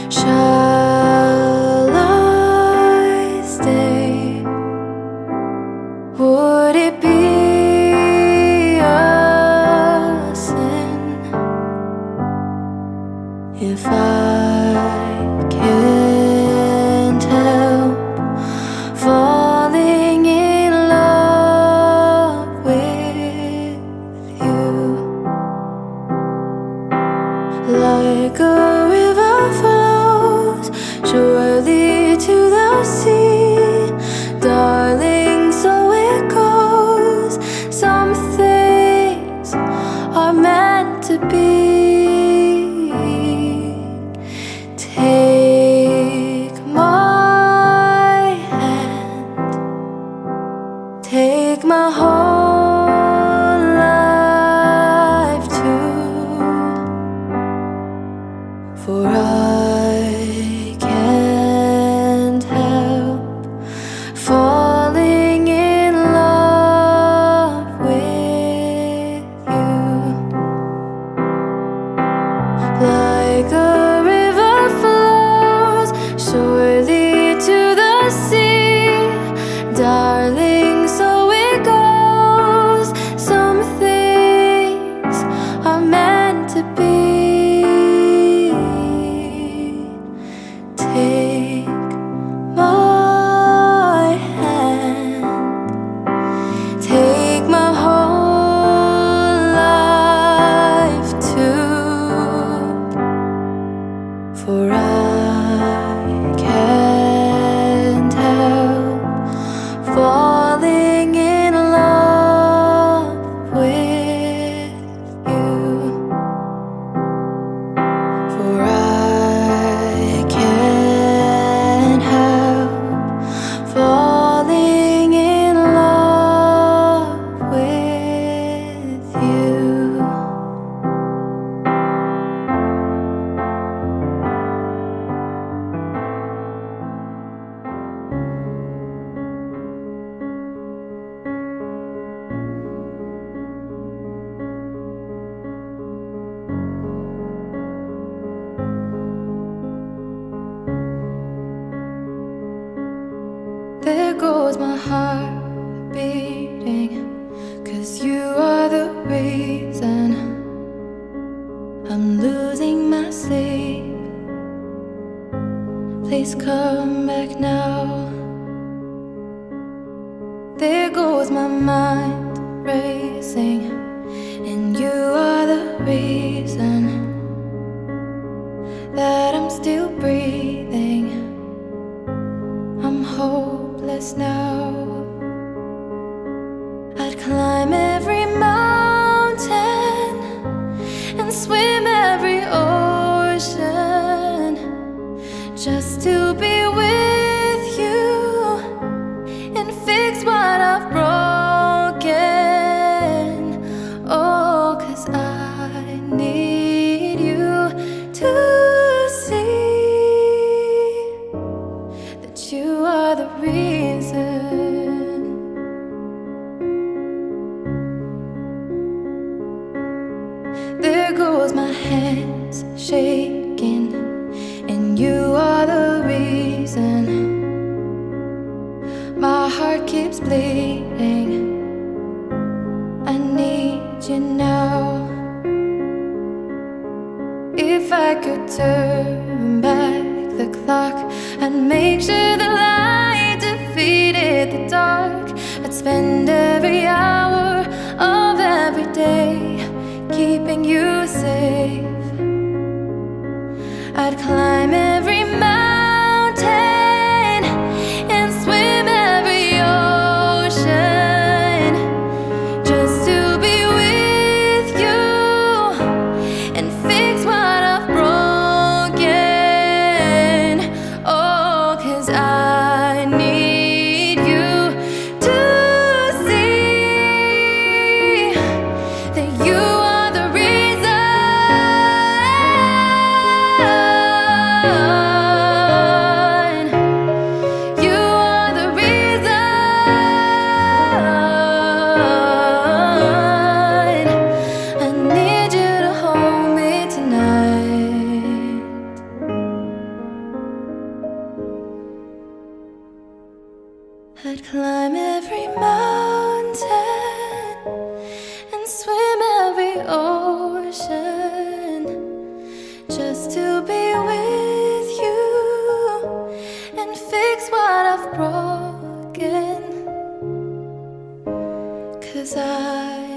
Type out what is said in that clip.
Shall I stay? Would it be a sin if I can't help falling in love with you? Like a river flows surely to the sea, darling, so it goes. Some things are meant to be. Take my hand, take my whole life too, for I can't help falling in love with you. Like a river flows surely to the sea, darling, so it goes. Some things are meant to be. Take my hand, take my whole life too, for I can't help falling in love with you. For I can't help falling in love with you. There goes my heart beating, 'cause you are the reason I'm losing my sleep. Please come back now. There goes my mind racing, and you are the reason that I'm still breathing. I'm hopeless now. I'd climb every mountain and swim every ocean just to be with you and fix what I've broken. Oh, 'cause I need you to see that you are the reason. There goes my hands shaking, and you are the reason. My heart keeps bleeding. I need you now. If I could turn back the clock and make sure the light defeated the dark, I'd spend every hour of every day keeping you safe. I'd climb every mountain and swim every ocean just to be with you and fix what I've broken. Oh, 'cause I need you to see that you are the reason. I'd climb every mountain and swim every ocean just to be with you and fix what I've broken. 'Cause I